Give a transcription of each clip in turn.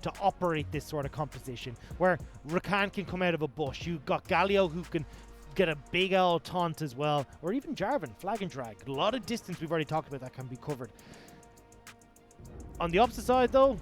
to operate this sort of composition, where Rakan can come out of a bush. You've got Galio who can get a big old taunt as well, or even Jarvan, flag and drag. A lot of distance we've already talked about that can be covered. On the opposite side though,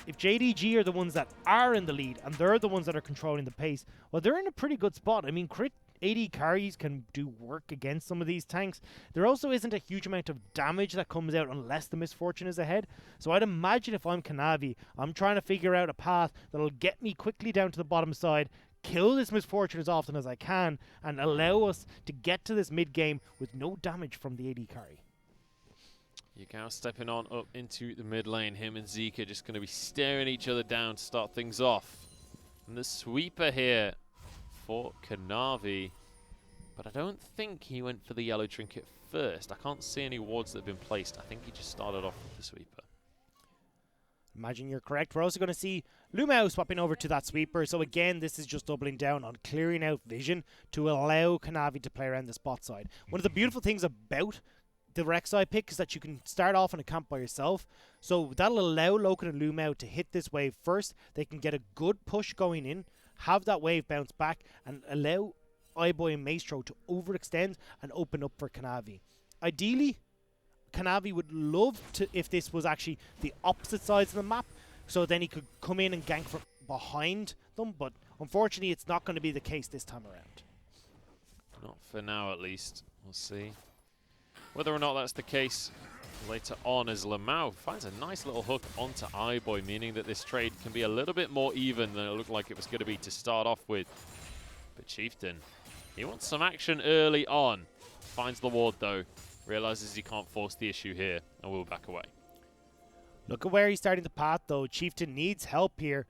if JDG are the ones that are in the lead and they're the ones that are controlling the pace, well, they're in a pretty good spot. I mean, crit AD carries can do work against some of these tanks. There also isn't a huge amount of damage that comes out unless the misfortune is ahead. So I'd imagine if I'm Kanavi, I'm trying to figure out a path that'll get me quickly down to the bottom side, kill this misfortune as often as I can, and allow us to get to this mid game with no damage from the AD carry. Yagao stepping on up into the mid lane. Him and Zika just going to be staring each other down to start things off. And the sweeper here for Kanavi. But I don't think he went for the yellow trinket first. I can't see any wards that have been placed. I think he just started off with the sweeper. Imagine you're correct. We're also going to see Lumao swapping over to that sweeper. So again, this is just doubling down on clearing out vision to allow Kanavi to play around the spot side. One of the beautiful things about the Rek'Sai pick is that you can start off in a camp by yourself. So that'll allow Loken and Lumao to hit this wave first. They can get a good push going in, have that wave bounce back, and allow iBoy and Maestro to overextend and open up for Kanavi. Ideally, Kanavi would love to if this was actually the opposite sides of the map, so then he could come in and gank from behind them, but unfortunately it's not going to be the case this time around. Not for now, at least. We'll see whether or not that's the case later on, as Lamau finds a nice little hook onto iBoy, meaning that this trade can be a little bit more even than it looked like it was going to be to start off with. But Chieftain, he wants some action early on. Finds the ward though, realizes he can't force the issue here, and will back away. Look at where he's starting the path though. Chieftain needs help here.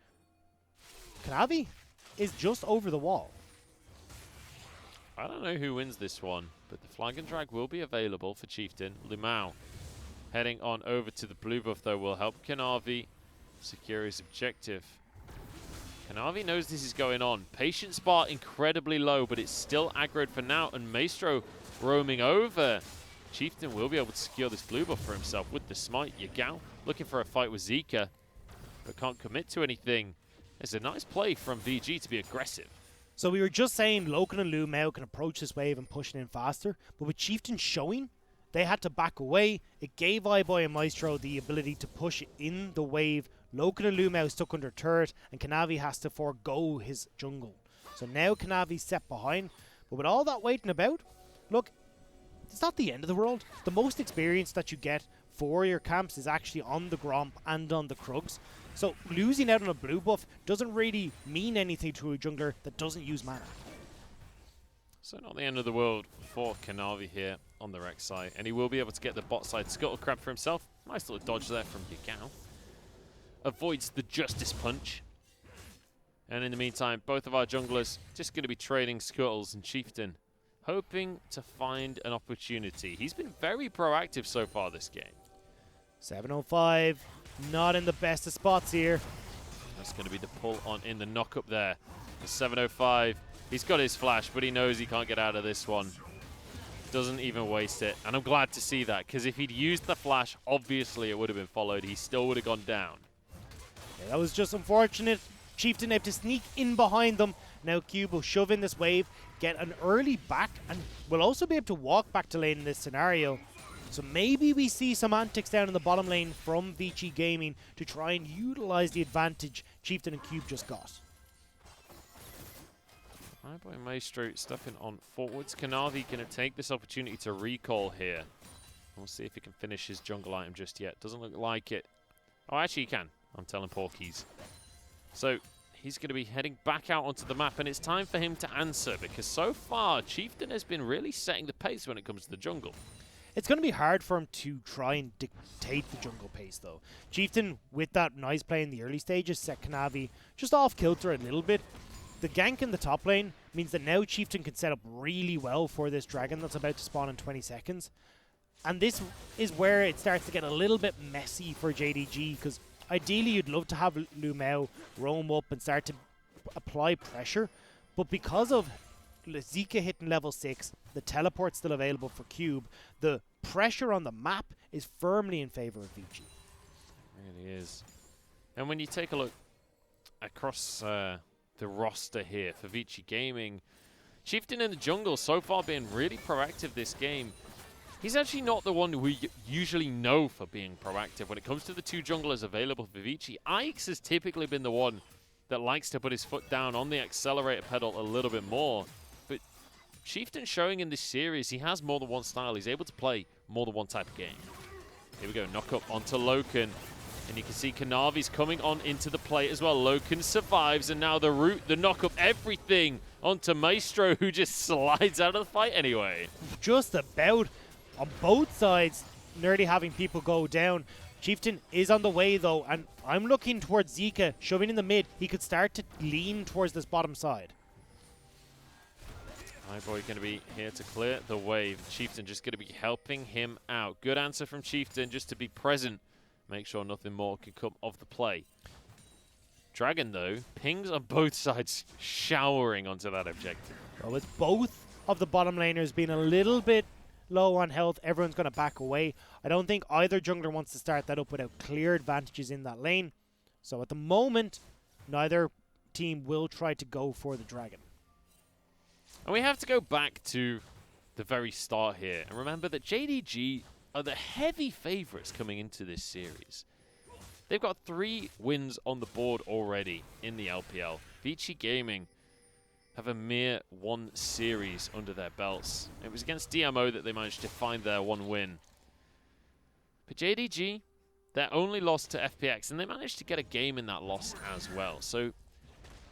Kanavi is just over the wall. I don't know who wins this one, but the flag and drag will be available for Chieftain. Limao heading on over to the blue buff though will help Kanavi secure his objective. Kanavi knows this is going on. Patience bar incredibly low, but it's still aggroed for now, and Maestro roaming over. Chieftain will be able to secure this blue buff for himself with the smite. Yagao looking for a fight with Zika, but can't commit to anything. It's a nice play from VG to be aggressive. So we were just saying Loken and Lumao can approach this wave and push it in faster, but with Chieftain showing, they had to back away. It gave iBoy and Maestro the ability to push in the wave. Loken and Lumao stuck under turret, and Kanavi has to forego his jungle. So now Kanavi's set behind, but with all that waiting about, look, it's not the end of the world. The most experience that you get for your camps is actually on the Gromp and on the Krugs. So losing out on a blue buff doesn't really mean anything to a jungler that doesn't use mana. So not the end of the world for Kanavi here on the Rek'Sai, and he will be able to get the bot side scuttle crab for himself. Nice little dodge there from Yagao. Avoids the Justice Punch. And in the meantime, both of our junglers just going to be trading scuttles, and Chieftain hoping to find an opportunity. He's been very proactive so far this game. 705, not in the best of spots here. That's going to be the pull on in the knock up there. The 705, he's got his flash, but he knows he can't get out of this one. Doesn't even waste it, and I'm glad to see that, because if he'd used the flash, obviously it would have been followed. He still would have gone down. Yeah, that was just unfortunate. Chieftain able to sneak in behind them. Now Cube will shove in this wave, get an early back, and will also be able to walk back to lane in this scenario. So maybe we see some antics down in the bottom lane from Vici Gaming to try and utilize the advantage Chieftain and Cube just got. iBoy Maestro stepping on forwards. Kanavi going to take this opportunity to recall here. We'll see if he can finish his jungle item just yet. Doesn't look like it. Oh, actually he can. I'm telling Porkies. So he's going to be heading back out onto the map, and it's time for him to answer, because so far Chieftain has been really setting the pace when it comes to the jungle. It's going to be hard for him to try and dictate the jungle pace, though. Chieftain, with that nice play in the early stages, set Kanavi just off kilter a little bit. The gank in the top lane means that now Chieftain can set up really well for this dragon that's about to spawn in 20 seconds. And this is where it starts to get a little bit messy for JDG, because ideally you'd love to have Lumao roam up and start to apply pressure. But because of Zika hitting level 6, the teleport still available for Cube, the pressure on the map is firmly in favor of Vici. It really is. And when you take a look across the roster here for Vici Gaming. Chieftain in the jungle so far being really proactive this game. He's actually not the one we usually know for being proactive. When it comes to the two junglers available for Vici, Ix has typically been the one that likes to put his foot down on the accelerator pedal a little bit more. But Chieftain showing in this series, he has more than one style. He's able to play more than one type of game. Here we go, knock up onto Loken. And you can see Kanavi's coming on into the play as well. Loken survives, and now the root, the knock up, everything onto Maestro, who just slides out of the fight anyway. Just about on both sides, nearly having people go down. Chieftain is on the way though, and I'm looking towards Zika, shoving in the mid. He could start to lean towards this bottom side. Highboy going to be here to clear the wave. Chieftain just going to be helping him out. Good answer from Chieftain, just to be present. Make sure nothing more can come of the play. Dragon, though, pings on both sides showering onto that objective. Well, with both of the bottom laners being a little bit low on health, everyone's going to back away. I don't think either jungler wants to start that up without clear advantages in that lane. So at the moment, neither team will try to go for the dragon. And we have to go back to the very start here. And remember that JDG are the heavy favorites coming into this series. They've got 3 wins on the board already in the LPL. Vici Gaming have a mere 1 series under their belts. It was against DMO that they managed to find their 1 win. But JDG, their only loss to FPX, and they managed to get a game in that loss as well. So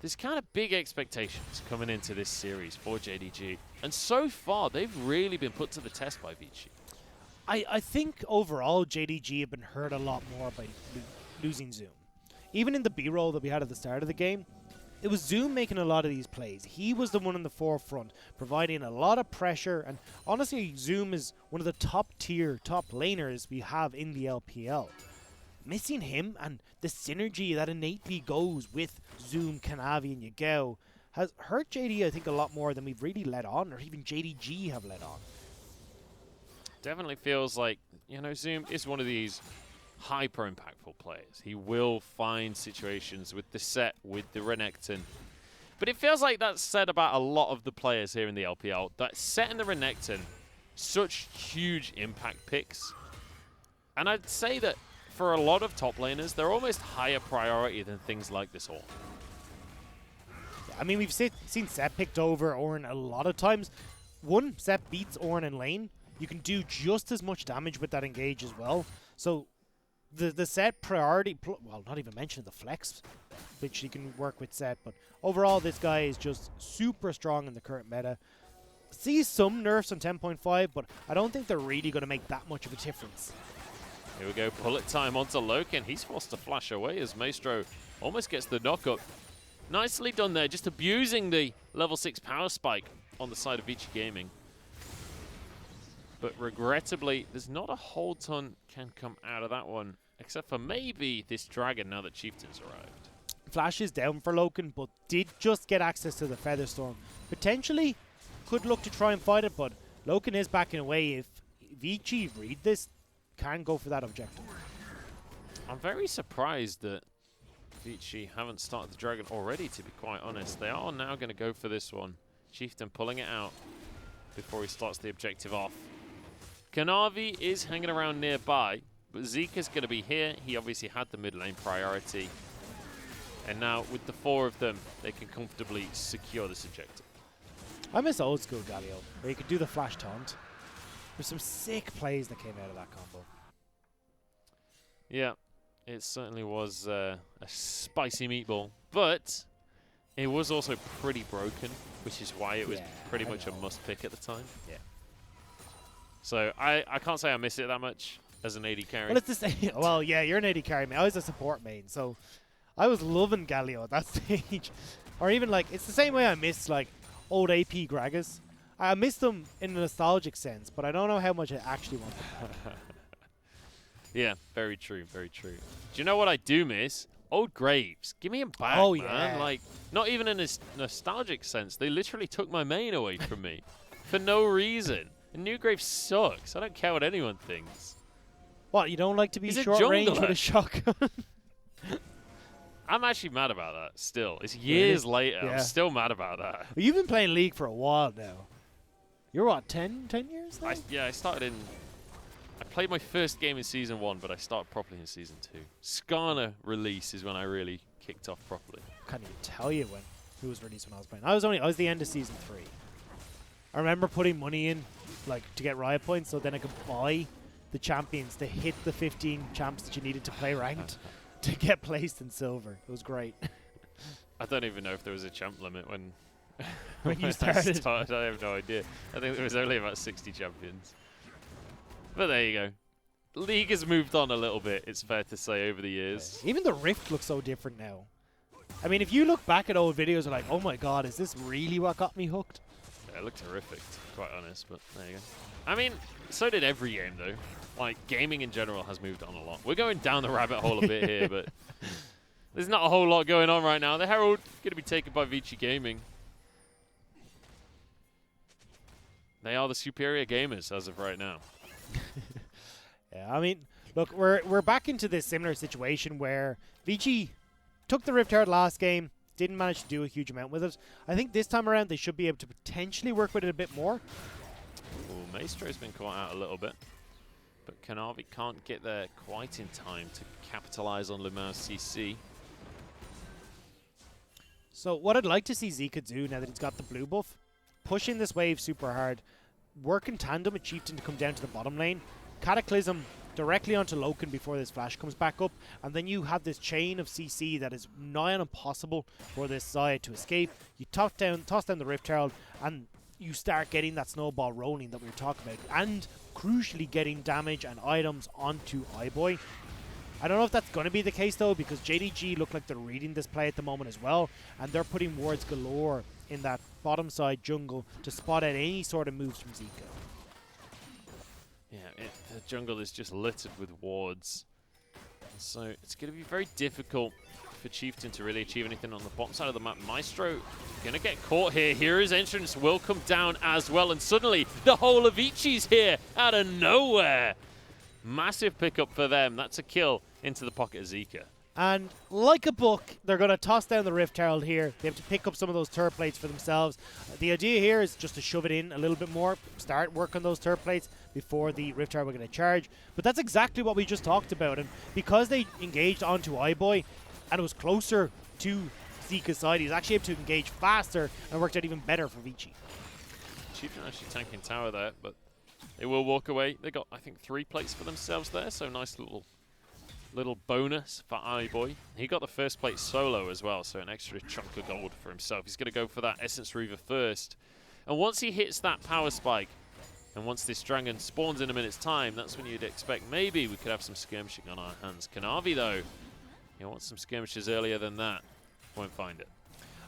there's kind of big expectations coming into this series for JDG. And so far, they've really been put to the test by Vici. I think overall JDG have been hurt a lot more by losing Zoom. Even in the B-roll that we had at the start of the game, it was Zoom making a lot of these plays. He was the one in the forefront, providing a lot of pressure, and honestly, Zoom is one of the top laners we have in the LPL. Missing him and the synergy that innately goes with Zoom, Kanavi, and Yagao has hurt JD, I think, a lot more than we've really let on, or even JDG have let on. Definitely feels like, you know, Zoom is one of these hyper-impactful players. He will find situations with the set, with the Renekton. But it feels like that's said about a lot of the players here in the LPL. That set and the Renekton, such huge impact picks. And I'd say that for a lot of top laners, they're almost higher priority than things like this all. I mean, we've seen Set picked over Ornn a lot of times. One, Set beats Ornn in lane. You can do just as much damage with that engage as well. So the Set priority, well, not even mention the flex, which you can work with Set. But overall, this guy is just super strong in the current meta. Sees some nerfs on 10.5, but I don't think they're really going to make that much of a difference. Here we go, bullet time onto Loken. He's forced to flash away as Maestro almost gets the knock-up. Nicely done there, just abusing the level 6 power spike on the side of Vici Gaming. But regrettably, there's not a whole ton can come out of that one, except for maybe this dragon now that Chieftain's arrived. Flash is down for Loken, but did just get access to the Featherstorm. Potentially could look to try and fight it, but Loken is backing away. If Vici read this, can go for that objective. I'm very surprised that Vici haven't started the dragon already, to be quite honest. They are now going to go for this one. Chieftain pulling it out before he starts the objective off. Kanavi is hanging around nearby, but Zika's going to be here. He obviously had the mid lane priority. And now with the 4 of them, they can comfortably secure this objective. I miss old school Galio, where you could do the flash taunt. There's some sick plays that came out of that combo. Yeah, it certainly was a spicy meatball, but it was also pretty broken, which is why it was pretty much a must pick at the time. Yeah. So I can't say I miss it that much as an AD carry. Well, it's the same. Well, yeah, you're an AD carry main. I was a support main, so I was loving Galio at that stage. Or even like, it's the same way I miss like old AP Gragas. I miss them in a nostalgic sense, but I don't know how much I actually want them back. Yeah, very true, very true. Do you know what I do miss? Old Graves. Give me him back, oh, man. Yeah. Like, not even in a nostalgic sense. They literally took my main away from me for no reason. And New Graves sucks. I don't care what anyone thinks. What, you don't like to be He's short range with a shotgun? I'm actually mad about that still. It's years later. Yeah. I'm still mad about that. Well, you've been playing League for a while now. You're what, 10 years now? Yeah, I started in... I played my first game in Season 1, but I started properly in Season 2. Skarner release is when I really kicked off properly. Can't even tell you when it was released when I was playing. I was the end of Season 3. I remember putting money in, like, to get riot points, so then I could buy the champions to hit the 15 champs that you needed to play ranked to get placed in silver. It was great. I don't even know if there was a champ limit when When you I started. I have no idea. I think there was only about 60 champions. But there you go. League has moved on a little bit, it's fair to say, over the years. Even the Rift looks so different now. I mean, if you look back at old videos, you're like, oh my god, is this really what got me hooked? Yeah, it looked terrific, to be quite honest, but there you go. I mean, so did every game, though. Like, gaming in general has moved on a lot. We're going down the rabbit hole a bit here, but there's not a whole lot going on right now. The Herald going to be taken by Vici Gaming. They are the superior gamers as of right now. Yeah, I mean, look, we're back into this similar situation where Vici took the Rift Herald last game, didn't manage to do a huge amount with it. I think this time around they should be able to potentially work with it a bit more. Ooh, Maestro's been caught out a little bit, but Kanavi can't get there quite in time to capitalize on Lemau's CC. So what I'd like to see Zika do now that he's got the blue buff, pushing this wave super hard, work in tandem with Chieftain to come down to the bottom lane, Cataclysm directly onto Loken before this flash comes back up, and then you have this chain of CC that is nigh on impossible for this side to escape. You toss down the Rift Herald, and you start getting that snowball rolling that we were talking about, and crucially getting damage and items onto iBoy. I don't know if that's going to be the case though, because JDG look like they're reading this play at the moment as well, and they're putting wards galore in that bottom side jungle to spot out any sort of moves from Zika. Yeah, the jungle is just littered with wards. So it's going to be very difficult for Chieftain to really achieve anything on the bottom side of the map. Maestro going to get caught here. Hero's entrance will come down as well. And suddenly the whole of Vici's here out of nowhere. Massive pickup for them. That's a kill into the pocket of Zika. And like a book, they're going to toss down the Rift Herald here. They have to pick up some of those turret plates for themselves. The idea here is just to shove it in a little bit more, start work on those turret plates before the Rift Herald are going to charge. But that's exactly what we just talked about. And because they engaged onto iBoy and it was closer to Zika's side, he was actually able to engage faster and worked out even better for Vici. Chieftain actually tanking tower there, but they will walk away. They got, I think, 3 plates for themselves there, so nice little bonus for iBoy. He got the first plate solo as well, so an extra chunk of gold for himself. He's going to go for that Essence Reaver first. And once he hits that power spike, and once this dragon spawns in a minute's time, that's when you'd expect maybe we could have some skirmishing on our hands. Kanavi, though, he wants some skirmishes earlier than that. Won't find it.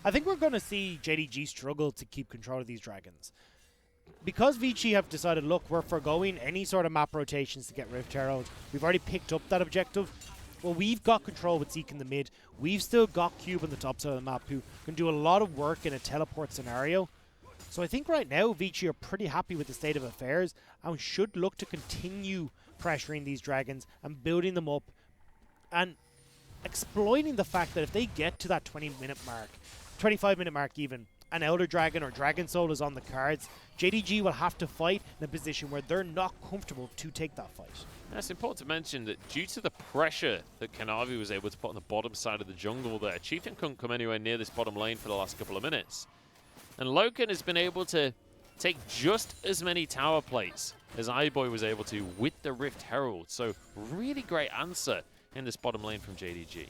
I think we're going to see JDG struggle to keep control of these dragons. Because Vici have decided, look, we're foregoing any sort of map rotations to get Rift Herald. We've already picked up that objective. Well, we've got control with Zeke in the mid. We've still got Cube on the top side of the map who can do a lot of work in a teleport scenario. So I think right now Vici are pretty happy with the state of affairs and should look to continue pressuring these dragons and building them up and exploiting the fact that if they get to that 20-minute mark, 25-minute mark even, an Elder Dragon or Dragon Soul is on the cards, JDG will have to fight in a position where they're not comfortable to take that fight. Now, it's important to mention that due to the pressure that Kanavi was able to put on the bottom side of the jungle there, Chieftain couldn't come anywhere near this bottom lane for the last couple of minutes. And Loken has been able to take just as many tower plates as iBoy was able to with the Rift Herald. So really great answer in this bottom lane from JDG.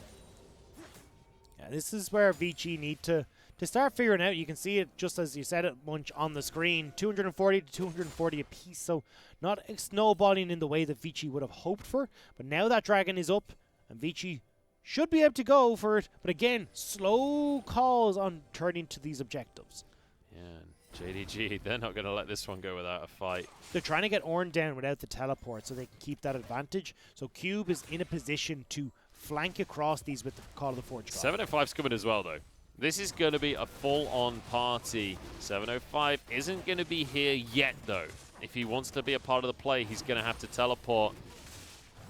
Yeah, this is where Vici need to start figuring out. You can see it just as you said it, Munch, on the screen. 240 to 240 apiece, so not snowballing in the way that Vici would have hoped for. But now that dragon is up, and Vici should be able to go for it. But again, slow calls on turning to these objectives. Yeah, JDG, they're not going to let this one go without a fight. They're trying to get Ornn down without the teleport so they can keep that advantage. So Cube is in a position to flank across these with the Call of the Forge God. 705's coming as well, though. This is going to be a full-on party. 705 isn't going to be here yet, though. If he wants to be a part of the play, he's going to have to teleport.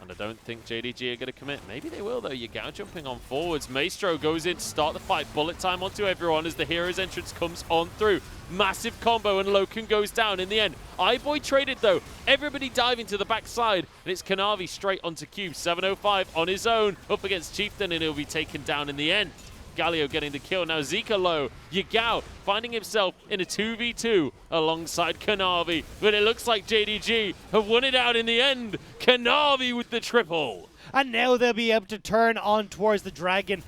And I don't think JDG are going to commit. Maybe they will, though. Yagao jumping on forwards. Maestro goes in to start the fight. Bullet time onto everyone as the hero's entrance comes on through. Massive combo, and Loken goes down in the end. iBoy traded, though. Everybody diving to the backside, and it's Kanavi straight onto Cube. 705 on his own, up against Chieftain, and he'll be taken down in the end. Galio getting the kill. Now Zika low. Yagao finding himself in a 2v2 alongside Kanavi. But it looks like JDG have won it out in the end. Kanavi with the triple. And now they'll be able to turn on towards the Dragon.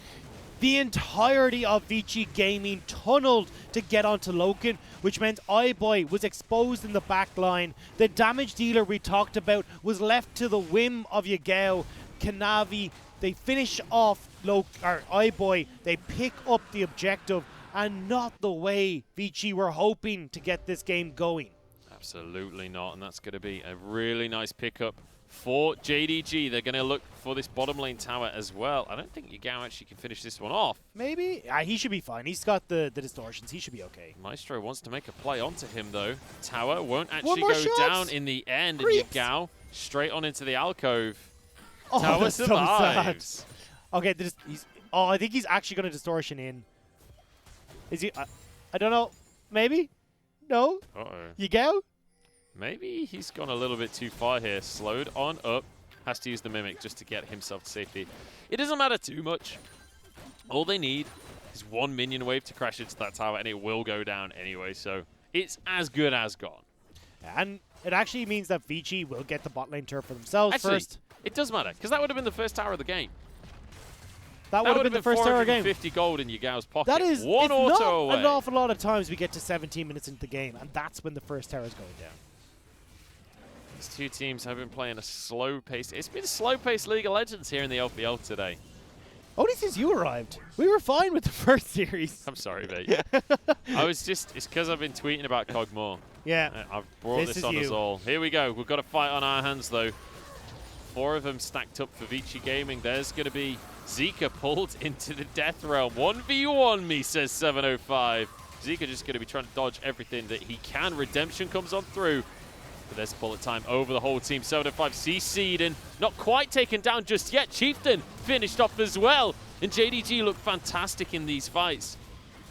The entirety of Vici Gaming tunneled to get onto Loken, which meant iBoy was exposed in the back line. The damage dealer we talked about was left to the whim of Yagao. Kanavi, they finish off iBoy, they pick up the objective, and not the way Vici were hoping to get this game going. Absolutely not, and that's going to be a really nice pickup for JDG. They're going to look for this bottom lane tower as well. I don't think Yagao actually can finish this one off. Maybe? He should be fine. He's got the distortions. He should be okay. Maestro wants to make a play onto him, though. Tower won't actually go down in the end, and Yagao straight on into the alcove. Oh, Tower that's survives. So sad. Okay, I think he's actually going to distortion in. Is he? I don't know. Maybe? No? Uh-oh. Yagao? Maybe he's gone a little bit too far here. Slowed on up. Has to use the Mimic just to get himself to safety. It doesn't matter too much. All they need is one minion wave to crash into that tower, and it will go down anyway. So it's as good as gone. And it actually means that Vici will get the bot lane turret for themselves first. It does matter, because that would have been the first tower of the game. That would have been the first tower of the game. 50 gold in Yagao's pocket. That is one auto not away. an awful lot of times we get to 17 minutes into the game, and that's when the first tower is going down. These two teams have been playing a slow pace. It's been a slow pace League of Legends here in the LPL today. Only since you arrived. We were fine with the first series. I'm sorry, mate. It's because I've been tweeting about COG more. Yeah. I've brought this on us all. Here we go. We've got a fight on our hands, though. 4 of them stacked up for Vici Gaming. There's going to be Zika pulled into the death realm. 1v1 me, says 705. Zika just going to be trying to dodge everything that he can. Redemption comes on through. But there's bullet time over the whole team. 705 CC'd and not quite taken down just yet. Chieftain finished off as well. And JDG looked fantastic in these fights.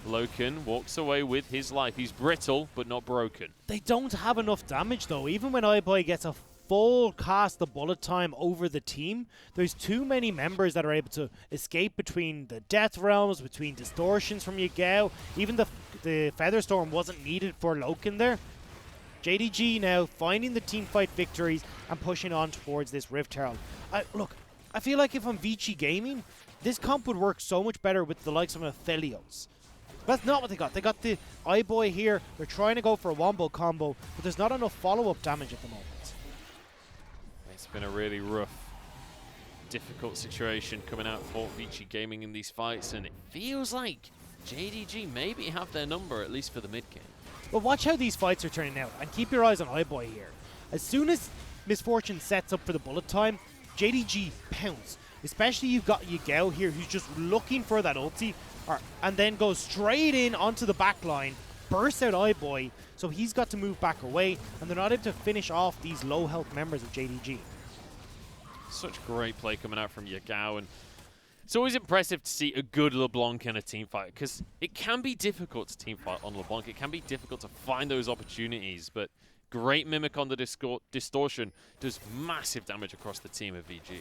Loken walks away with his life. He's brittle, but not broken. They don't have enough damage, though. Even when iBoy gets a full cast of bullet time over the team, there's too many members that are able to escape between the death realms, between distortions from Yagao. Even the Featherstorm wasn't needed for Loken there. JDG now finding the team fight victories and pushing on towards this Rift Herald. Look, I feel like if I'm Vici Gaming, this comp would work so much better with the likes of Aphelios. That's not what they got. They got the iBoy here. They're trying to go for a wombo combo, but there's not enough follow-up damage at the moment. It's been a really rough, difficult situation coming out for Vici Gaming in these fights, and it feels like JDG maybe have their number, at least for the mid-game. But watch how these fights are turning out, and keep your eyes on iBoy here. As soon as Misfortune sets up for the bullet time, JDG pounce. Especially you've got Yagao here, who's just looking for that ulti, and then goes straight in onto the back line, bursts out iBoy, so he's got to move back away, and they're not able to finish off these low health members of JDG. Such great play coming out from Yagao, and it's always impressive to see a good LeBlanc in a team fight, because it can be difficult to team fight on LeBlanc. It can be difficult to find those opportunities, but great Mimic on the distortion does massive damage across the team of VG.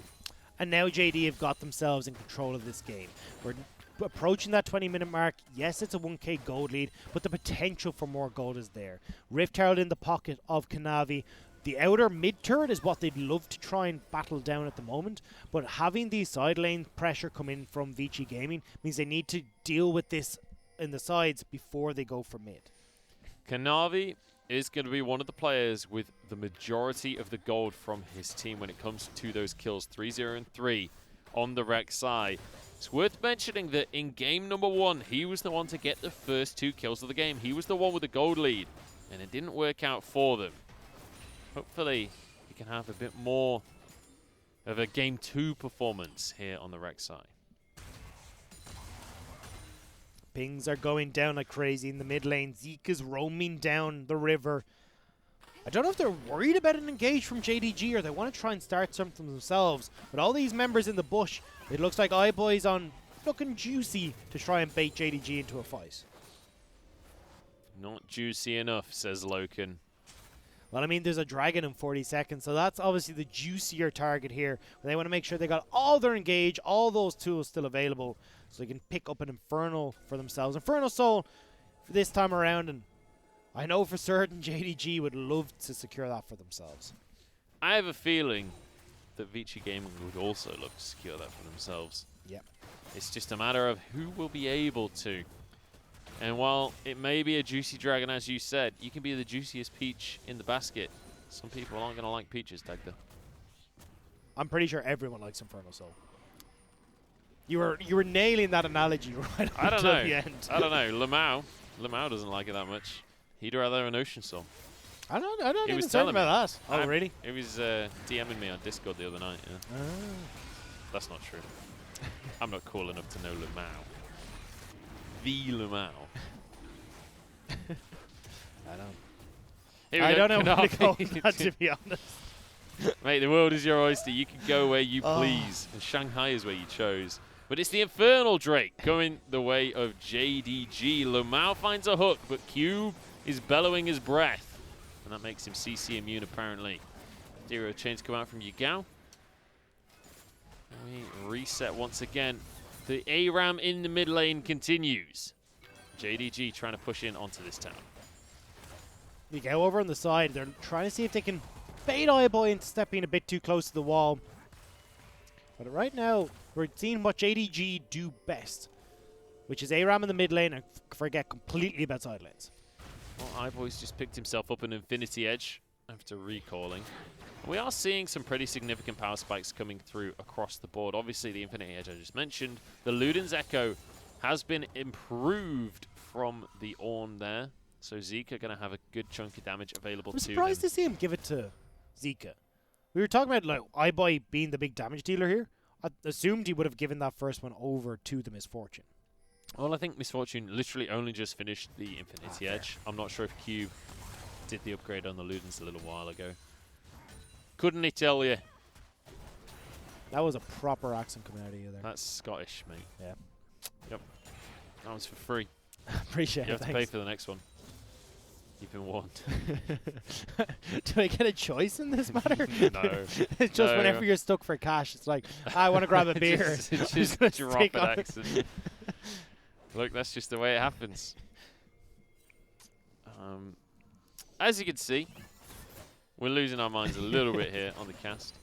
And now JD have got themselves in control of this game. We're approaching that 20-minute mark. Yes, it's a 1k gold lead, but the potential for more gold is there. Rift Herald in the pocket of Kanavi. The outer mid turret is what they'd love to try and battle down at the moment, but having the side lane pressure come in from Vici Gaming means they need to deal with this in the sides before they go for mid. Kanavi is going to be one of the players with the majority of the gold from his team when it comes to those kills. 3-0 and 3 on the Rek'Sai. It's worth mentioning that in game number 1, he was the one to get the first 2 kills of the game. He was the one with the gold lead, and it didn't work out for them. Hopefully, he can have a bit more of a game 2 performance here on the Rek'Sai. Pings are going down like crazy in the mid lane. Zeke is roaming down the river. I don't know if they're worried about an engage from JDG or they want to try and start something themselves. With all these members in the bush, it looks like iBoy's on looking juicy to try and bait JDG into a fight. Not juicy enough, says Loken. Well, I mean, there's a dragon in 40 seconds, so that's obviously the juicier target here. They want to make sure they got all their engage, all those tools still available, so they can pick up an Infernal for themselves. Infernal Soul for this time around, and I know for certain JDG would love to secure that for themselves. I have a feeling that Vici Gaming would also look to secure that for themselves. Yep. It's just a matter of who will be able to. And while it may be a juicy dragon, as you said, you can be the juiciest peach in the basket. Some people aren't going to like peaches, Dagda. I'm pretty sure everyone likes Infernal Soul. You were nailing that analogy right until the end. I don't know. Lamau doesn't like it that much. He'd rather have an Ocean Soul. I don't He even was talk telling about me. that. Oh, really? He was DMing me on Discord the other night. Yeah. That's not true. I'm not cool enough to know Lamau. The Lamau. I don't know where to go with that, to be honest. Mate, the world is your oyster. You can go where you please. And Shanghai is where you chose. But it's the Infernal Drake going the way of JDG. Lamau finds a hook, but Cube is bellowing his breath. And that makes him CC immune, apparently. Zero chains come out from Yagao. We reset once again. The ARAM in the mid lane continues. JDG trying to push in onto this town. You go over on the side. They're trying to see if they can bait iBoy into stepping a bit too close to the wall. But right now, we're seeing what JDG do best, which is ARAM in the mid lane and forget completely about side lanes. Well, iBoy's just picked himself up an Infinity Edge after recalling. We are seeing some pretty significant power spikes coming through across the board. Obviously, the Infinity Edge I just mentioned. The Luden's Echo has been improved from the Ornn there. So Zika going to have a good chunk of damage available to him. I'm surprised to see him give it to Zika. We were talking about like iBoy being the big damage dealer here. I assumed he would have given that first one over to the Misfortune. Well, I think Misfortune literally only just finished the Infinity Edge. I'm not sure if Cube did the upgrade on the Ludens a little while ago. Couldn't he tell you? That was a proper accent coming out of you there. That's Scottish, mate. Yeah. Yep. That was for free. Appreciate You it. have to pay for the next one. You've been warned. Do I get a choice in this matter? No. It's just whenever you're stuck for cash, it's like, I want to grab a beer. just drop an accent. Look, that's just the way it happens. As you can see, we're losing our minds a little bit here on the cast.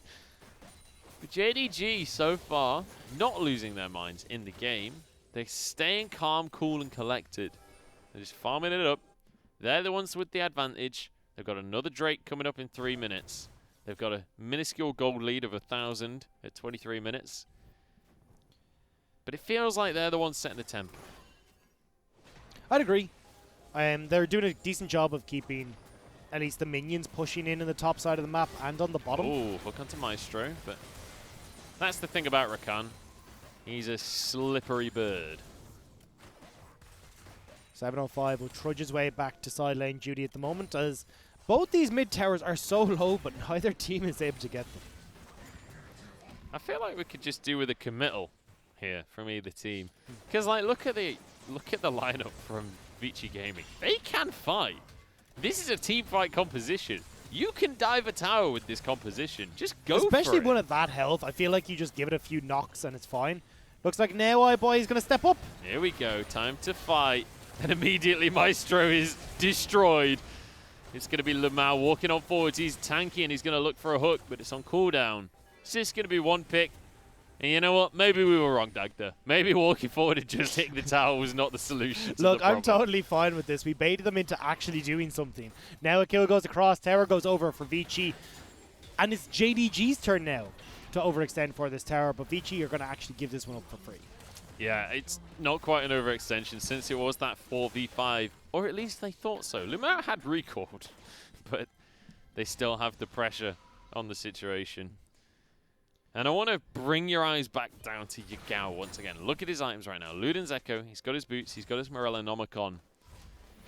But JDG so far, not losing their minds in the game. They're staying calm, cool, and collected. They're just farming it up. They're the ones with the advantage. They've got another Drake coming up in 3 minutes. They've got a minuscule gold lead of 1,000 at 23 minutes. But it feels like they're the ones setting the tempo. I'd agree. They're doing a decent job of keeping at least the minions pushing in the top side of the map and on the bottom. Oh, hook onto Maestro, but that's the thing about Rakan. He's a slippery bird. 705 will trudge his way back to side lane duty at the moment as both these mid towers are so low, but neither team is able to get them. I feel like we could just do with a committal here from either team, because like look at the lineup from Vici Gaming. They can fight. This is a team fight composition. You can dive a tower with this composition. Just go for it. Especially one at that health. I feel like you just give it a few knocks and it's fine. Looks like now iBoy is going to step up. Here we go. Time to fight. And immediately Maestro is destroyed. It's going to be Lamau walking on forwards. He's tanky and he's going to look for a hook, but it's on cooldown. It's just going to be one pick. And you know what? Maybe we were wrong, Dagda. Maybe walking forward and just hitting the tower was not the solution to Look, the problem. I'm totally fine with this. We baited them into actually doing something. Now a kill goes across. Tower goes over for Vici. And it's JDG's turn now to overextend for this tower. But Vici are going to actually give this one up for free. Yeah, it's not quite an overextension since it was that 4v5. Or at least they thought so. Lamau had recalled. But they still have the pressure on the situation. And I want to bring your eyes back down to Yagao once again. Look at his items right now. Luden's Echo, he's got his boots, he's got his Morellonomicon.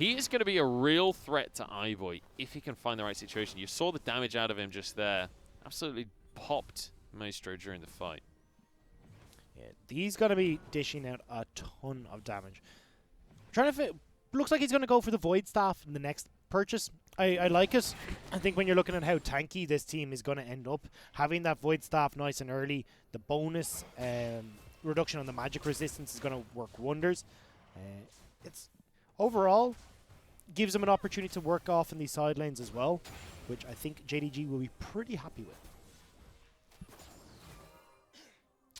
He is going to be a real threat to iBoy if he can find the right situation. You saw the damage out of him just there. Absolutely popped Maestro during the fight. Yeah, he's going to be dishing out a ton of damage. Trying to looks like he's going to go for the Void Staff in the next purchase. I like it. I think when you're looking at how tanky this team is going to end up, having that Void Staff nice and early, the bonus reduction on the magic resistance is going to work wonders. It's overall gives him an opportunity to work off in these side lanes as well, which I think JDG will be pretty happy with.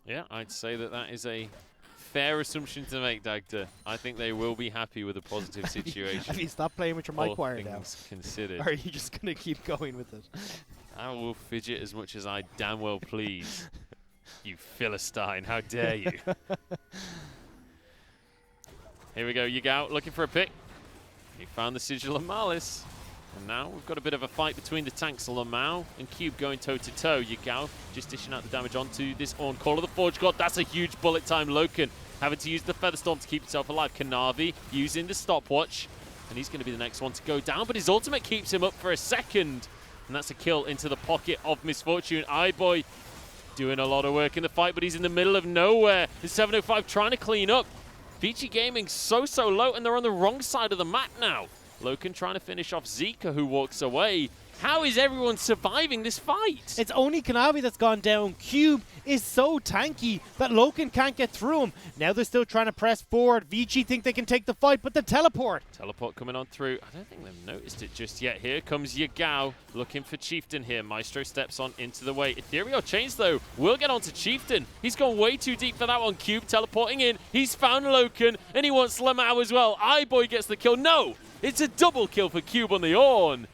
Yeah, I'd say that is a fair assumption to make, Dagda. I think they will be happy with a positive situation. Have you stopped playing with your mic wire now? Considered. Or are you just going to keep going with it? I will fidget as much as I damn well please. You Philistine, how dare you? Here we go, Yagao looking for a pick. He found the Sigil of Malice. And now we've got a bit of a fight between the tanks. Lamau and Cube going toe-to-toe. Yagao just dishing out the damage onto this Ornn. Call of the Forge God. That's a huge bullet time. Loken having to use the Featherstorm to keep himself alive. Kanavi using the stopwatch. And he's going to be the next one to go down. But his ultimate keeps him up for a second. And that's a kill into the pocket of Misfortune. iBoy doing a lot of work in the fight, but he's in the middle of nowhere. The 705 trying to clean up. Vici Gaming so low, and they're on the wrong side of the map now. Loken trying to finish off Zika, who walks away. How is everyone surviving this fight? It's only Kanavi that's gone down. Cube is so tanky that Loken can't get through him. Now they're still trying to press forward. Vici think they can take the fight, but the teleport. Teleport coming on through. I don't think they've noticed it just yet. Here comes Yagao looking for Chieftain here. Maestro steps on into the way. Ethereal Chains, though, will get onto Chieftain. He's gone way too deep for that one. Cube teleporting in. He's found Loken, and he wants Lamau as well. iBoy gets the kill. No! It's a double kill for Cube on the Ornn.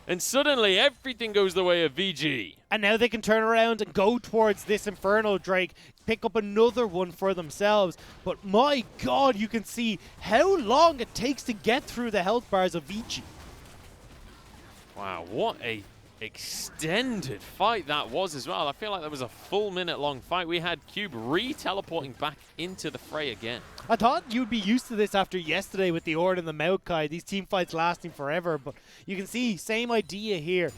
And suddenly, everything goes the way of VG. And now they can turn around and go towards this Inferno Drake, pick up another one for themselves. But my God, you can see how long it takes to get through the health bars of Vici. Wow, what a extended fight that was as well. I feel like that was a full minute-long fight. We had Cube re-teleporting back into the fray again. I thought you'd be used to this after yesterday with the Ornn and the Maokai, these team fights lasting forever, but you can see, same idea here.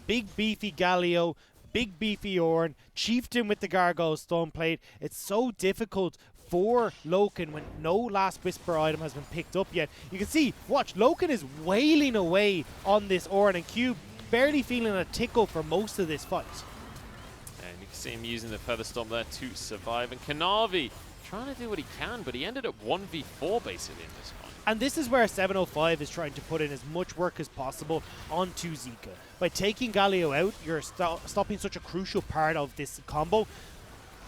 Big beefy Galio, big beefy Ornn, Chieftain with the Gargoyle Stone Plate. It's so difficult for Loken when no Last Whisper item has been picked up yet. You can see, watch, Loken is wailing away on this Ornn, and Cube barely feeling a tickle for most of this fight. And you can see him using the Featherstorm there to survive. And Kanavi trying to do what he can, but he ended up 1v4 basically in this fight. And this is where 705 is trying to put in as much work as possible onto Zika. By taking Galio out, you're stopping such a crucial part of this combo.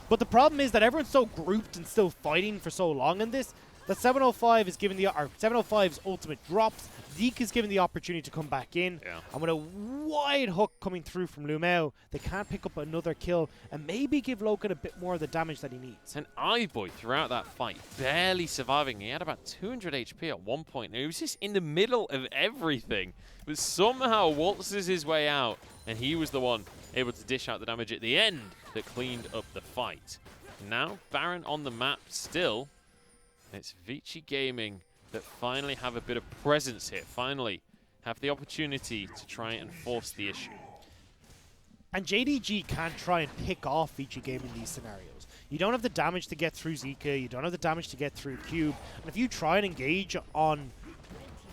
But the problem is that everyone's so grouped and still fighting for so long in this that 705 is giving 705's ultimate drops. Zeke is given the opportunity to come back in. Yeah. And with a wide hook coming through from Lumao, they can't pick up another kill and maybe give Loken a bit more of the damage that he needs. And iBoy throughout that fight, barely surviving. He had about 200 HP at one point. And he was just in the middle of everything. But somehow waltzes his way out. And he was the one able to dish out the damage at the end that cleaned up the fight. Now, Baron on the map still. It's Vici Gaming that finally have a bit of presence here, finally have the opportunity to try and force the issue. And JDG can't try and pick off Vici Game in these scenarios. You don't have the damage to get through Zika, you don't have the damage to get through Cube, and if you try and engage on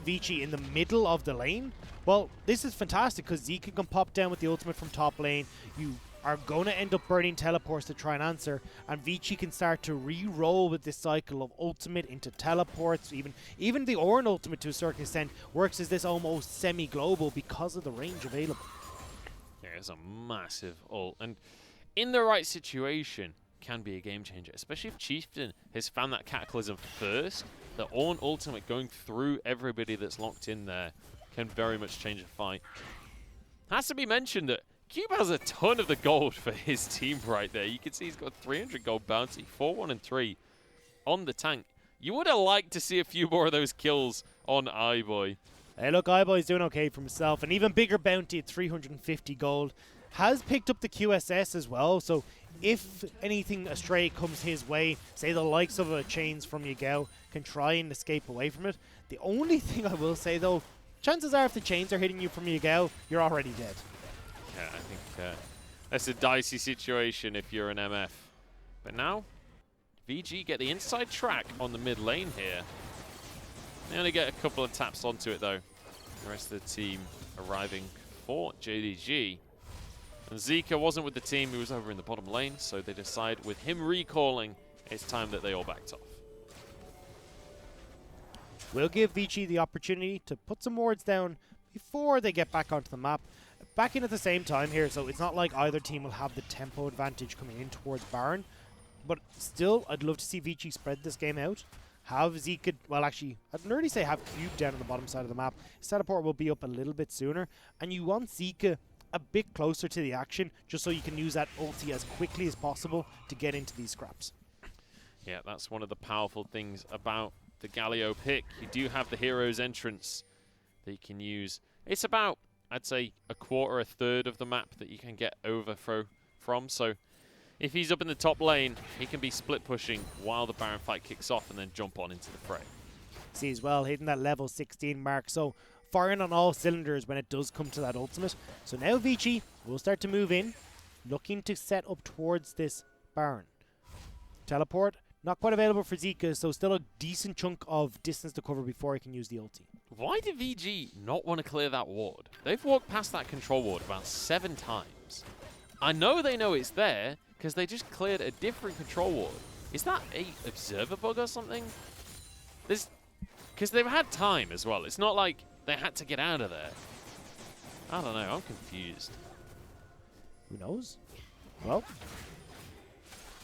Vici in the middle of the lane, well, this is fantastic because Zika can pop down with the ultimate from top lane. You are going to end up burning teleports to try and answer, and Vici can start to re-roll with this cycle of ultimate into teleports. Even the Ornn ultimate to a certain extent works as this almost semi-global because of the range available. Yeah, it's a massive ult, and in the right situation can be a game changer, especially if Chieftain has found that Cataclysm first. The Ornn ultimate going through everybody that's locked in there can very much change the fight. Has to be mentioned that Cube has a ton of the gold for his team right there. You can see he's got 300 gold bounty, 4, 1, and 3 on the tank. You would have liked to see a few more of those kills on iBoy. Hey, look, iBoy's doing okay for himself. An even bigger bounty at 350 gold. has picked up the QSS as well, so if anything astray comes his way, say the likes of a chains from Yagao can try and escape away from it. The only thing I will say though, chances are if the chains are hitting you from Yagao, you're already dead. Yeah, I think that's a dicey situation if you're an MF. But now, VG get the inside track on the mid lane here. They only get a couple of taps onto it though. The rest of the team arriving for JDG. And Zika wasn't with the team, he was over in the bottom lane, so they decide with him recalling, it's time that they all backed off. We'll give Vici the opportunity to put some wards down before they get back onto the map. Back in at the same time here, so it's not like either team will have the tempo advantage coming in towards Baron. But still, I'd love to see Vici spread this game out. Have Zika, well actually, I'd nearly say have Cube down on the bottom side of the map. His teleport will be up a little bit sooner. And you want Zika a bit closer to the action, just so you can use that ulti as quickly as possible to get into these scraps. Yeah, that's one of the powerful things about the Galio pick. You do have the hero's entrance that you can use. It's about, I'd say, a quarter, a third of the map that you can get overthrow from. So if he's up in the top lane, he can be split pushing while the Baron fight kicks off and then jump on into the fray. See as well, hitting that level 16 mark. So firing on all cylinders when it does come to that ultimate. So now Vici will start to move in, looking to set up towards this Baron. Teleport, not quite available for Zika, so still a decent chunk of distance to cover before he can use the ulti. Why did VG not want to clear that ward? They've walked past that control ward about 7 times. I know they know it's there, because they just cleared a different control ward. Is that a observer bug or something? Because they've had time as well. It's not like they had to get out of there. I don't know. I'm confused. Who knows? Well,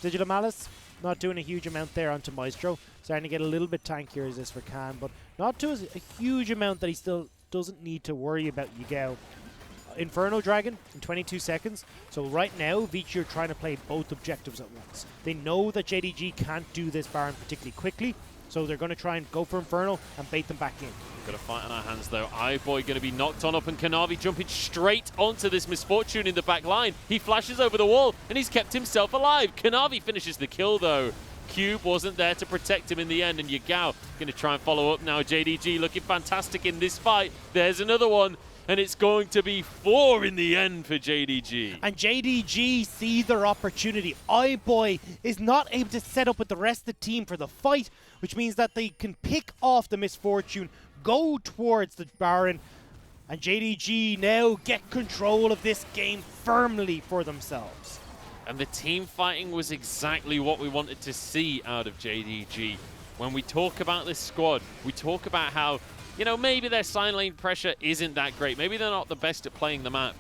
Digital Malice not doing a huge amount there onto Maestro. Starting to get a little bit tankier as this for Khan, but not to a huge amount that he still doesn't need to worry about Yagao. Inferno Dragon in 22 seconds. So right now, Vici are trying to play both objectives at once. They know that JDG can't do this Baron particularly quickly, so they're going to try and go for Inferno and bait them back in. Got a fight on our hands though. iBoy going to be knocked on up and Kanavi jumping straight onto this Misfortune in the back line. He flashes over the wall and he's kept himself alive. Kanavi finishes the kill though. Cube wasn't there to protect him in the end, and Yagao going to try and follow up now. JDG looking fantastic in this fight. There's another one. And it's going to be 4 in the end for JDG. And JDG see their opportunity. iBoy is not able to set up with the rest of the team for the fight, which means that they can pick off the Misfortune, go towards the Baron, and JDG now get control of this game firmly for themselves. And the team fighting was exactly what we wanted to see out of JDG. When we talk about this squad, we talk about how, you know, maybe their side lane pressure isn't that great. Maybe they're not the best at playing the map,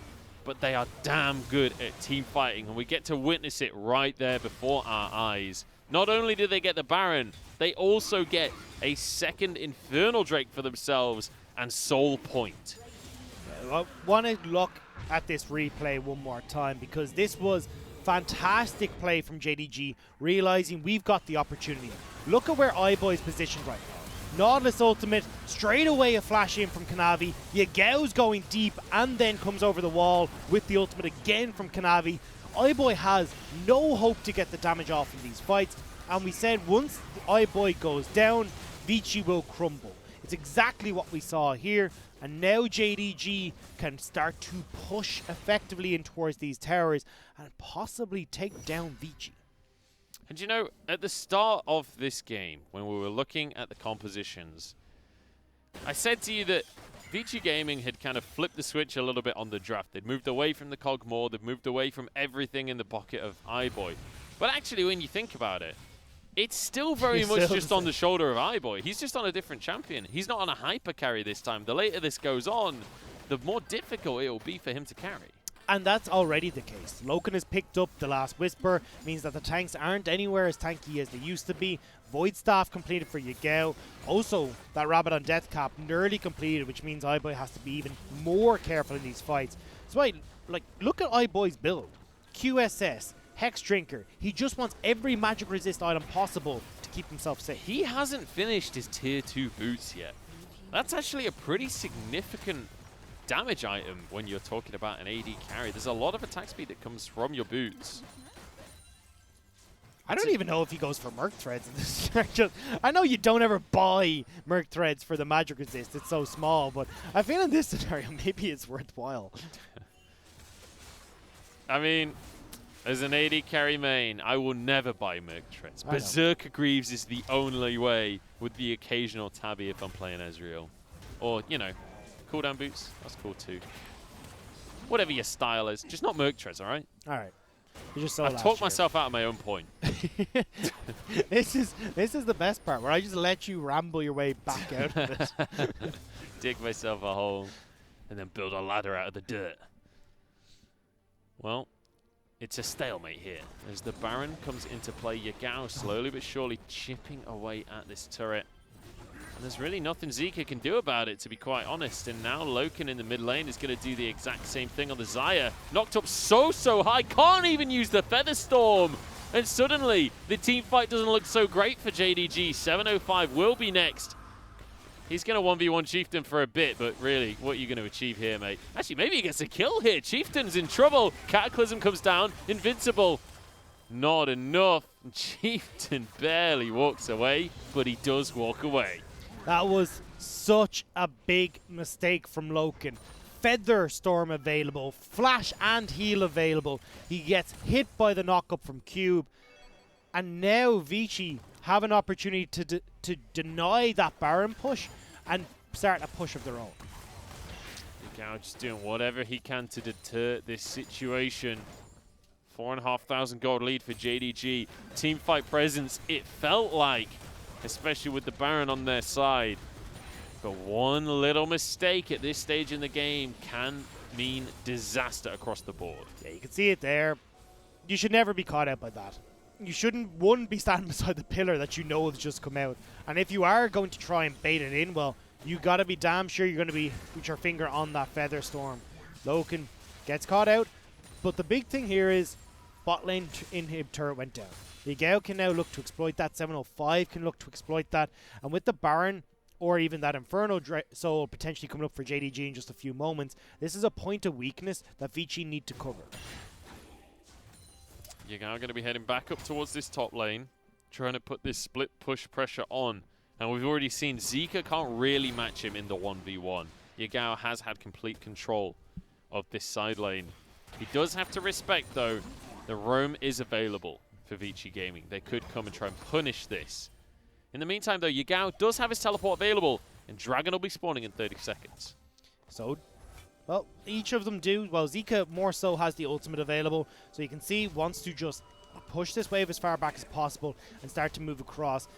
but they are damn good at team fighting, and we get to witness it right there before our eyes. Not only do they get the Baron, they also get a second Infernal Drake for themselves and Soul Point. I want to look at this replay one more time, because this was fantastic play from JDG, realizing we've got the opportunity. Look at where iBoy's positioned right now. Nautilus ultimate, straight away a flash in from Kanavi. Yagao's going deep and then comes over the wall with the ultimate again from Kanavi. iBoy has no hope to get the damage off in these fights, and we said once iBoy goes down, Vici will crumble. It's exactly what we saw here, and now JDG can start to push effectively in towards these towers and possibly take down Vici. And you know, at the start of this game, when we were looking at the compositions, I said to you that Vici Gaming had kind of flipped the switch a little bit on the draft. They'd moved away from the cog more, they've moved away from everything in the pocket of iBoy. But actually, when you think about it, it's still very much just on the shoulder of iBoy. He's just on a different champion. He's not on a hyper carry this time. The later this goes on, the more difficult it will be for him to carry. And that's already the case. Loken has picked up the Last Whisper, means that the tanks aren't anywhere as tanky as they used to be. Void Staff completed for Yagao. Also, that Rabbit on Death Cap nearly completed, which means iBoy has to be even more careful in these fights. So look at iBoy's build. QSS, Hex Drinker. He just wants every magic resist item possible to keep himself safe. He hasn't finished his tier 2 boots yet. That's actually a pretty significant damage item when you're talking about an AD carry. There's a lot of attack speed that comes from your boots. I don't even know if he goes for Merc Threads in this. I know you don't ever buy Merc Threads for the magic resist. It's so small, but I feel in this scenario, maybe it's worthwhile. I mean, as an AD carry main, I will never buy Merc Threads. Berserker Greaves is the only way, with the occasional Tabby if I'm playing Ezreal. Or, you know, cooldown boots, that's cool too. Whatever your style is, just not Merc Threads, alright? Alright. I've talked myself out of my own point. This is the best part, where I just let you ramble your way back out of it. Dig myself a hole, and then build a ladder out of the dirt. Well, it's a stalemate here. As the Baron comes into play, Yagao slowly but surely chipping away at this turret. And there's really nothing Zika can do about it, to be quite honest. And now Loken in the mid lane is going to do the exact same thing on the Xayah. Knocked up so high, can't even use the Feather Storm. And suddenly, the team fight doesn't look so great for JDG. 705 will be next. He's going to 1v1 Chieftain for a bit, but really, what are you going to achieve here, mate? Actually, maybe he gets a kill here. Chieftain's in trouble. Cataclysm comes down. Invincible. Not enough. Chieftain barely walks away, but he does walk away. That was such a big mistake from Loken. Feather Storm available, Flash and Heal available. He gets hit by the knockup from Cube. And now Vici have an opportunity to deny that Baron push and start a push of their own. Yagao just doing whatever he can to deter this situation. 4,500 gold lead for JDG. Teamfight presence, it felt like, especially with the Baron on their side. But one little mistake at this stage in the game can mean disaster across the board. Yeah, you can see it there. You should never be caught out by that. You shouldn't, one, be standing beside the pillar that you know has just come out. And if you are going to try and bait it in, well, you got to be damn sure you're going to be with your finger on that Feather Storm. Loken gets caught out. But the big thing here is bot lane inhib turret went down. Yagao can now look to exploit that. 705 can look to exploit that. And with the Baron, or even that Inferno Soul potentially coming up for JDG in just a few moments, this is a point of weakness that Vici need to cover. Yagao going to be heading back up towards this top lane, trying to put this split push pressure on. And we've already seen Zika can't really match him in the 1v1. Yagao has had complete control of this side lane. He does have to respect, though, the roam is available for Vici Gaming. They could come and try and punish this. In the meantime, though, Yagao does have his teleport available, and Dragon will be spawning in 30 seconds. So, well, each of them do. Well, Zika more so has the ultimate available, so you can see wants to just push this wave as far back as possible and start to move across.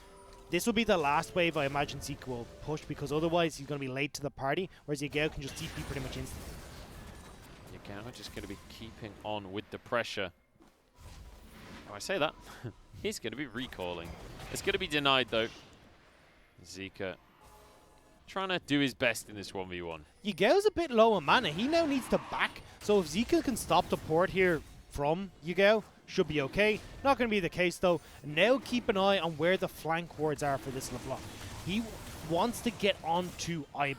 This will be the last wave I imagine Zika will push, because otherwise he's going to be late to the party, whereas Yagao can just TP pretty much instantly. Yagao just going to be keeping on with the pressure. Oh, I say that. He's going to be recalling. It's going to be denied, though. Zika trying to do his best in this 1v1. Yagao's a bit low on mana. He now needs to back. So if Zika can stop the port here from Yagao, should be okay. Not going to be the case, though. Now keep an eye on where the flank wards are for this LeBlanc. He wants to get onto Eyeboy.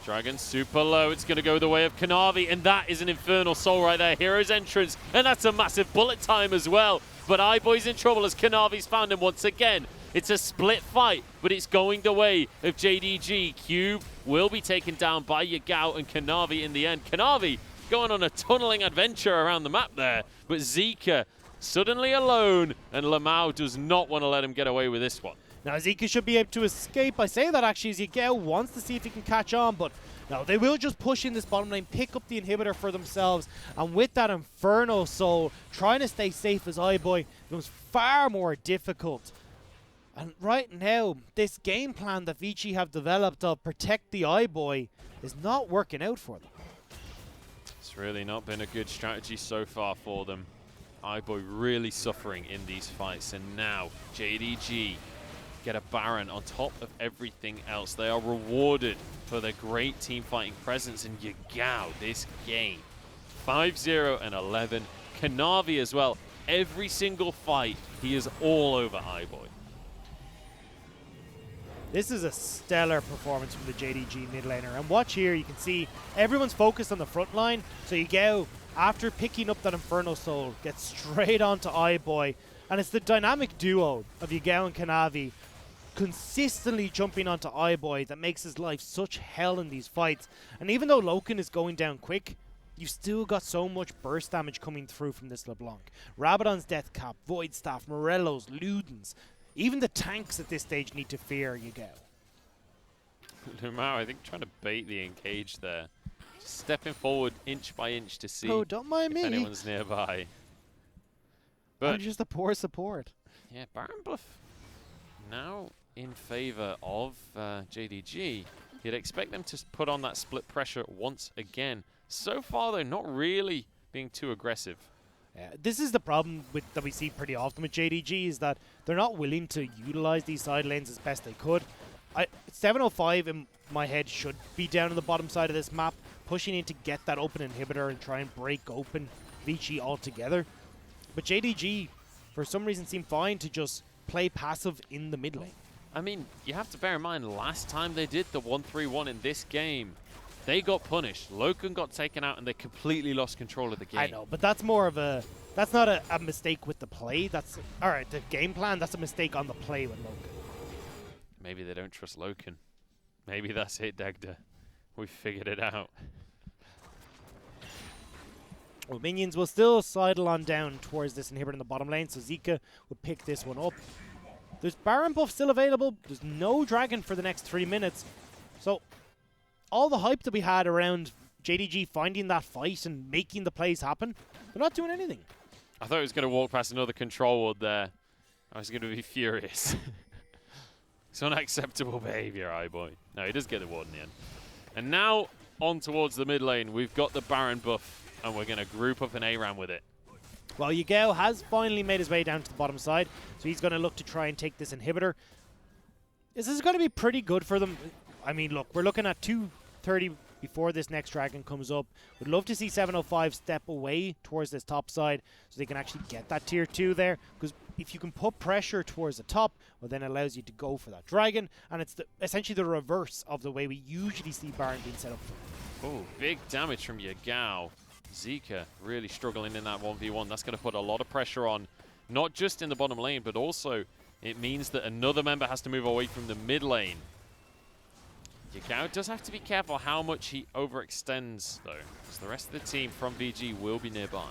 Dragon super low. It's going to go the way of Kanavi, and that is an Infernal Soul right there. Hero's entrance, and that's a massive bullet time as well. But Eyeboy's in trouble as Kanavi's found him once again. It's a split fight, but it's going the way of JDG. Cube will be taken down by Yagao and Kanavi in the end. Kanavi going on a tunneling adventure around the map there, but Zika suddenly alone, and Lamau does not want to let him get away with this one. Now Zika should be able to escape. I say that actually as Yagao wants to see if he can catch on, but no, they will just push in this bottom lane, pick up the inhibitor for themselves, and with that Inferno Soul, trying to stay safe as Eyeboy becomes far more difficult. And right now, this game plan that Vici have developed of protect the Eyeboy is not working out for them. It's really not been a good strategy so far for them. Eyeboy really suffering in these fights, and now JDG get a Baron on top of everything else. They are rewarded for their great team fighting presence, and Yagao this game 5-0 and 11. Kanavi as well. Every single fight, he is all over Eyeboy. This is a stellar performance from the JDG mid laner. And watch here, you can see everyone's focused on the front line. So Yagao, after picking up that Inferno Soul, gets straight onto iBoy. And it's the dynamic duo of Yagao and Kanavi consistently jumping onto iBoy that makes his life such hell in these fights. And even though Loken is going down quick, you've still got so much burst damage coming through from this LeBlanc. Rabadon's Death Cap, Void Staff, Morello's, Ludens. Even the tanks at this stage need to fear Yagao. Lumao, I think, trying to bait the engage there. Just stepping forward inch by inch to see don't mind if me. anyone's nearby. But I'm just a poor support. yeah, Baron buff now in favor of JDG. You'd expect them to put on that split pressure once again. So far, they're not really being too aggressive. This is the problem that we see pretty often with JDG, is that they're not willing to utilize these side lanes as best they could. 705 in my head should be down on the bottom side of this map, pushing in to get that open inhibitor and try and break open Vici altogether. But JDG, for some reason, seem fine to just play passive in the mid lane. I mean, you have to bear in mind, last time they did the 1-3-1 in this game, they got punished. Loken got taken out and they completely lost control of the game. I know, but that's more of a... That's not a mistake with the play. That's... Alright, the game plan, that's a mistake on the play with Loken. Maybe they don't trust Loken. Maybe that's it, Dagda. We figured it out. Well, minions will still sidle on down towards this inhibitor in the bottom lane, so Zika will pick this one up. There's Baron buff still available. There's no dragon for the next 3 minutes. So, all the hype that we had around JDG finding that fight and making the plays happen, they're not doing anything. I thought he was going to walk past another control ward there. I was going to be furious. It's unacceptable behavior, iBoy. No, he does get the ward in the end. And now, on towards the mid lane, we've got the Baron buff, and we're going to group up an ARAM with it. Well, Yagao has finally made his way down to the bottom side, so he's going to look to try and take this inhibitor. This is going to be pretty good for them. I mean, look, we're looking at 230 before this next dragon comes up. Would love to see 705 step away towards this top side so they can actually get that tier 2 there, because if you can put pressure towards the top, well, then it allows you to go for that dragon, and it's essentially the reverse of the way we usually see Baron being set up for. Oh, big damage from Yagao. Zika really struggling in that 1v1. That's going to put a lot of pressure on, not just in the bottom lane, but also it means that another member has to move away from the mid lane. Yagao does have to be careful how much he overextends, though, because the rest of the team from VG will be nearby.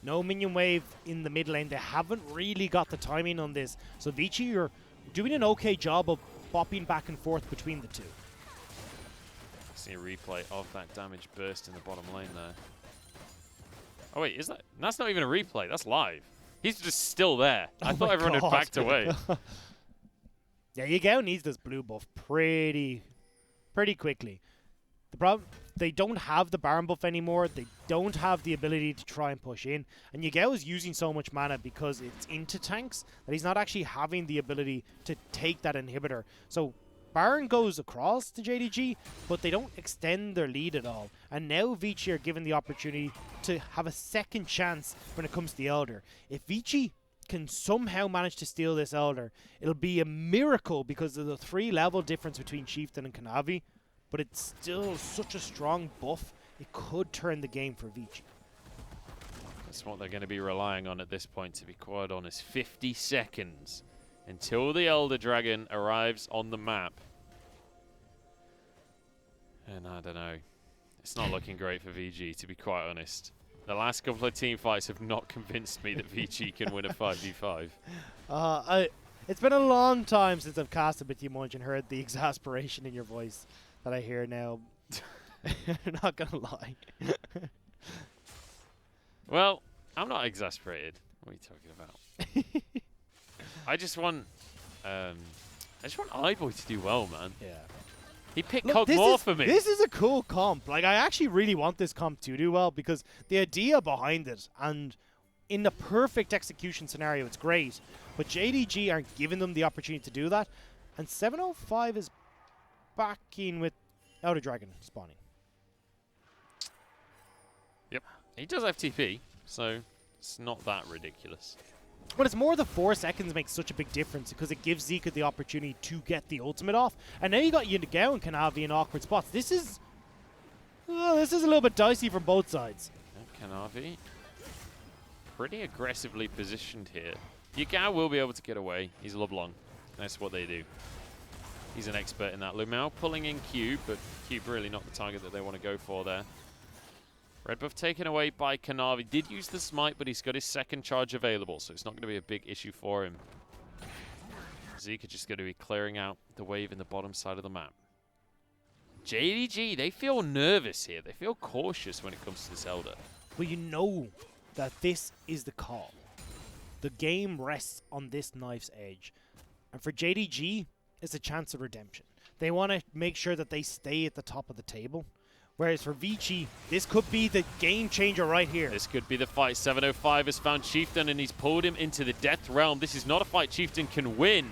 No minion wave in the mid lane. They haven't really got the timing on this. So Vici are doing an okay job of bopping back and forth between the two. See a replay of that damage burst in the bottom lane there. Oh wait, that's not even a replay, that's live. He's just still there. I thought everyone had backed away. Yeah, Yagao needs this blue buff pretty quickly. The problem, they don't have the Baron buff anymore. They don't have the ability to try and push in. And Yagao is using so much mana because it's into tanks that he's not actually having the ability to take that inhibitor. So Baron goes across to JDG, but they don't extend their lead at all. And now Vici are given the opportunity to have a second chance when it comes to the Elder. If Vici can somehow manage to steal this Elder, it'll be a miracle because of the 3-level difference between Chieftain and Kanavi. But it's still such a strong buff, it could turn the game for Vici. That's what they're going to be relying on at this point, to be quite honest. 50 seconds until the Elder Dragon arrives on the map. And I don't know. It's not looking great for VG, to be quite honest. The last couple of team fights have not convinced me that VG can win a 5v5. It's been a long time since I've casted with you, Munch, and heard the exasperation in your voice that I hear now. I'm not going to lie. Well, I'm not exasperated. What are you talking about? I just want iBoy to do well, man. Yeah. He picked Look, Cogmore for me. This is a cool comp. Like, I actually really want this comp to do well because the idea behind it, and in the perfect execution scenario, it's great. But JDG aren't giving them the opportunity to do that. And 705 is backing with Outer Dragon spawning. Yep. He does have TP, so it's not that ridiculous. But it's more the 4 seconds makes such a big difference because it gives Zika the opportunity to get the ultimate off. And now you got Yundagao and Kanavi in awkward spots. This is a little bit dicey from both sides. And Kanavi pretty aggressively positioned here. Yugao will be able to get away. He's LeBlanc. That's what they do. He's an expert in that. Lumao pulling in Cube, but Cube really not the target that they want to go for there. Red buff taken away by Kanavi. Did use the smite, but he's got his second charge available, so it's not going to be a big issue for him. Zeke just going to be clearing out the wave in the bottom side of the map. JDG, they feel nervous here. They feel cautious when it comes to this Elder. Well, you know that this is the call. The game rests on this knife's edge. And for JDG, it's a chance of redemption. They want to make sure that they stay at the top of the table. Whereas for Vici, this could be the game changer right here. This could be the fight. 705 has found Chieftain and he's pulled him into the death realm. This is not a fight Chieftain can win.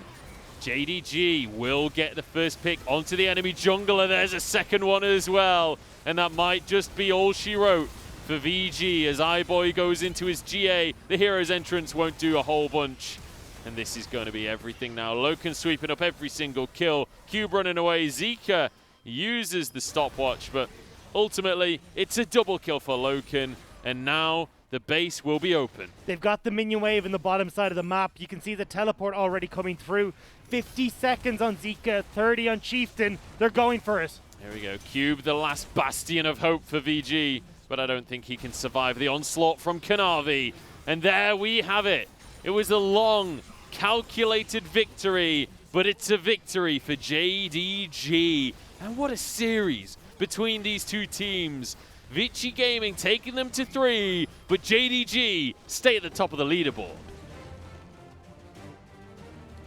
JDG will get the first pick onto the enemy jungler. There's a second one as well. And that might just be all she wrote for VG as iBoy goes into his GA. The hero's entrance won't do a whole bunch. And this is going to be everything now. Loken sweeping up every single kill. Cube running away. Zika uses the stopwatch, but ultimately, it's a double kill for Loken, and now the base will be open. They've got the minion wave in the bottom side of the map. You can see the teleport already coming through. 50 seconds on Zika, 30 on Chieftain. They're going for it. There we go. Cube, the last bastion of hope for VG, but I don't think he can survive the onslaught from Kanavi. And there we have it. It was a long, calculated victory, but it's a victory for JDG. And what a series between these two teams. Vici Gaming taking them to 3, but JDG stay at the top of the leaderboard.